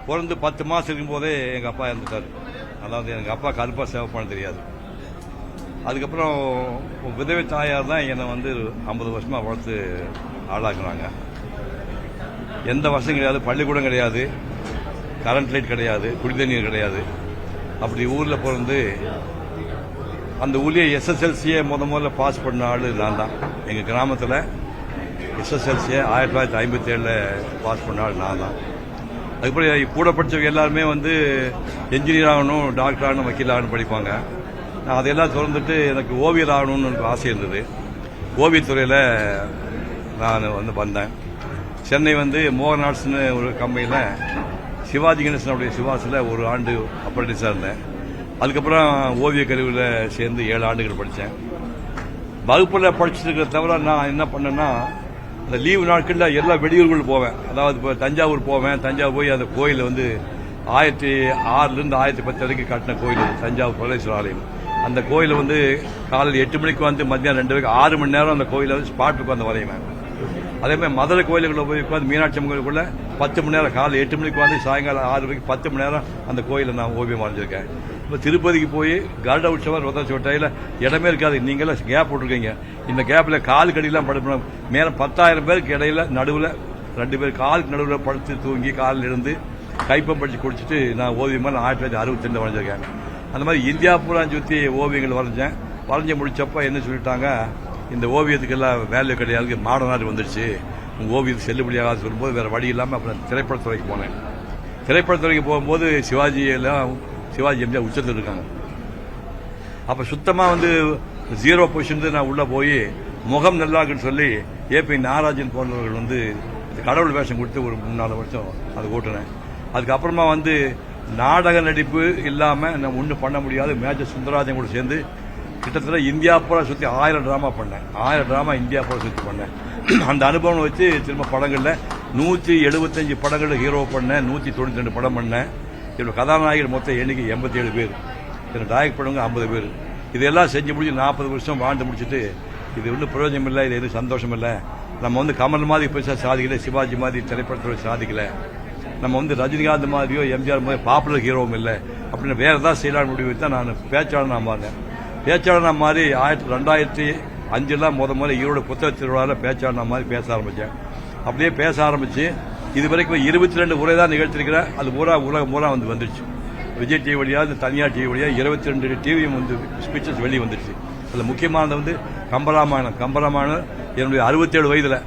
பிறந்து 10 மாதம் இருக்கும்போதே எங்கள் அப்பா இறந்துட்டார். அதாவது எங்கள் அப்பா கருப்பாக சேவை பண்ண தெரியாது. அதுக்கப்புறம் விதவை தாயார் தான் என்னை வந்து 50 வருஷமாக வளர்த்து ஆளாக்குனாங்க. எந்த வசதியும் கிடையாது, பள்ளிக்கூடம் கிடையாது, கரண்ட் லைட் கிடையாது, குடிதண்ணீர் கிடையாது. அப்படி ஊரில் பிறந்து அந்த ஊர்லேயே எஸ்எஸ்எல்சியை முதல்ல பாஸ் பண்ண ஆள் நான் தான். எங்கள் கிராமத்தில் எஸ்எஸ்எல்சியை 1957 பாஸ் பண்ண ஆள் நான் தான். அதுக்கப்புறம் கூட படித்தவங்க எல்லாருமே வந்து என்ஜினியர் ஆகணும், டாக்டர் ஆகணும், வக்கீல் ஆகணும் படிப்பாங்க. நான் அதையெல்லாம் திறந்துட்டு எனக்கு ஓவியர் ஆகணும்னு எனக்கு ஆசை இருந்தது. ஓவியத்துறையில் நான் வந்து வந்தேன். சென்னை வந்து மோகன் ஆர்ட்ஸ்னு ஒரு கம்பெனியில் சிவாஜி கணேசனுடைய சிவாசில் ஒரு ஆண்டு அப்ரண்டிஸாக இருந்தேன். அதுக்கப்புறம் ஓவிய கல்லூரியில் சேர்ந்து 7 ஆண்டுகள் படித்தேன். வகுப்பில் படிச்சுட்டு இருக்கிற தவிர நான் என்ன பண்ணேன்னா, அந்த லீவு நாட்களில் எல்லா வெளியூர்களும் போவேன். அதாவது இப்போ தஞ்சாவூர் போவேன். தஞ்சாவூர் போய் அந்த கோயில் வந்து 1006 1010 வரைக்கும் கட்டின கோயில் தஞ்சாவூர் பிரகதீஸ்வரர் ஆலயம். அந்த கோயிலை வந்து காலையில் 8 மணிக்கு வந்து மத்தியானம் 2 வரைக்கும் 6 மணி நேரம் அந்த கோயிலை வந்து ஸ்பாட்டுக்கு உட்காந்து வரைவேன். அதேமாதிரி மதுரை கோயிலுக்குள்ள போய் உட்காந்து மீனாட்சி அம்மன் கோயிலுக்குள்ள 10 மணி நேரம், காலை 8 மணிக்கு வந்து சாயங்காலம் 6 வரைக்கும் 10 மணி நேரம் அந்த கோயிலை நான் ஓவியம் வரைஞ்சிருக்கேன். இப்போ திருப்பதிக்கு போய் கருட உற்சவர் ரதச்சோட்டையில் இடமே இருக்காது. நீங்களாம் கேப் போட்டிருக்கீங்க. இந்த கேப்பில் கால் கடியெல்லாம் படுப்போம். மேலே 10,000 பேருக்கு இடையில நடுவில் 2 பேர் காலுக்கு நடுவில் படுத்து தூங்கி காலில் இருந்து கைப்பம் படித்து குடிச்சிட்டு நான் ஓவியமாக 1962 வரைஞ்சிருக்கேன். அந்த மாதிரி இந்தியா பூரா சுற்றி ஓவியங்கள் வரைஞ்சேன். வரைஞ்சி முடிச்சப்ப என்ன சொல்லிட்டாங்க, இந்த ஓவியத்துக்கெல்லாம் வேல்யூ கிடையாது, மாடர்ன் ஆர்ட் வந்துடுச்சு, உங்கள் ஓவியத்துக்கு செல்லுபடியாக சொல்லும்போது வேறு வழி இல்லாமல் அப்புறம் திரைப்படத்துறைக்கு போனேன். திரைப்படத்துறைக்கு போகும்போது சிவாஜி எம்ஜிஆர் உச்சத்தில் இருக்காங்க. அப்போ சுத்தமாக வந்து 0 பொசிஷன் நான் உள்ளே போய் முகம் நல்லா இருக்குன்னு சொல்லி ஏபி நாகராஜன் போன்றவர்கள் வந்து கடவுள் வேஷம் கொடுத்து ஒரு 3-4 வருஷம் அதை ஓட்டுனேன். அதுக்கப்புறமா வந்து நாடக நடிப்பு இல்லாமல் நான் ஒன்றும் பண்ண முடியாது. மேஜர் சுந்தரராஜன் கூட சேர்ந்து கிட்டத்தட்ட இந்தியா பூரா சுற்றி 1000 ட்ராமா பண்ணேன். 1000 ட்ராமா இந்தியா பூரா சுற்றி பண்ணேன். அந்த அனுபவம் வச்சு திரும்ப படங்களில் 175 படங்களில் ஹீரோ பண்ணேன். 192 படம் பண்ணேன். என்னோட கதாநாயகர் மொத்தம் எண்ணிக்கை 87 பேர். என்னோட டாயக் படங்க 50 பேர். இதெல்லாம் செஞ்சு முடிச்சு 40 வருஷம் வாழ்ந்து முடிச்சுட்டு இது ஒன்றும் பிரயோஜனம் இல்லை, இது எதுவும் சந்தோஷம் இல்லை. நம்ம வந்து கமல் மாதிரி பெருசாக சாதிக்கல, சிவாஜி மாதிரி திரைப்படத்துறை சாதிக்கல, நம்ம வந்து ரஜினிகாந்த் மாதிரியோ எம்ஜிஆர் மாதிரி பாப்புலர் ஹீரோவும் இல்லை அப்படின்னு வேறு ஏதாவது செய்யலான்னு முடிவு தான் நான் பேச்சாளர் நான் மாறினேன். பேச்சாளர் நான் மாதிரி 2005 முதல்ல ஈரோடு புத்தக திருவிழாவில் பேச்சாளர் நான் மாதிரி பேச ஆரம்பித்தேன். அப்படியே பேச ஆரம்பித்து இது வரைக்கும் 22 உரை தான் நிகழ்த்திருக்கிறேன். அது உலகம் பூரா வந்துருச்சு. விஜய் டிவி வழியாக, தனியார் டிவி வழியாக 22 டிவியும் வந்து ஸ்பீச்சஸ் வெளியே வந்துருச்சு. அதில் முக்கியமானது வந்து கம்பராமாயணம் என்னுடைய 67 வயதில்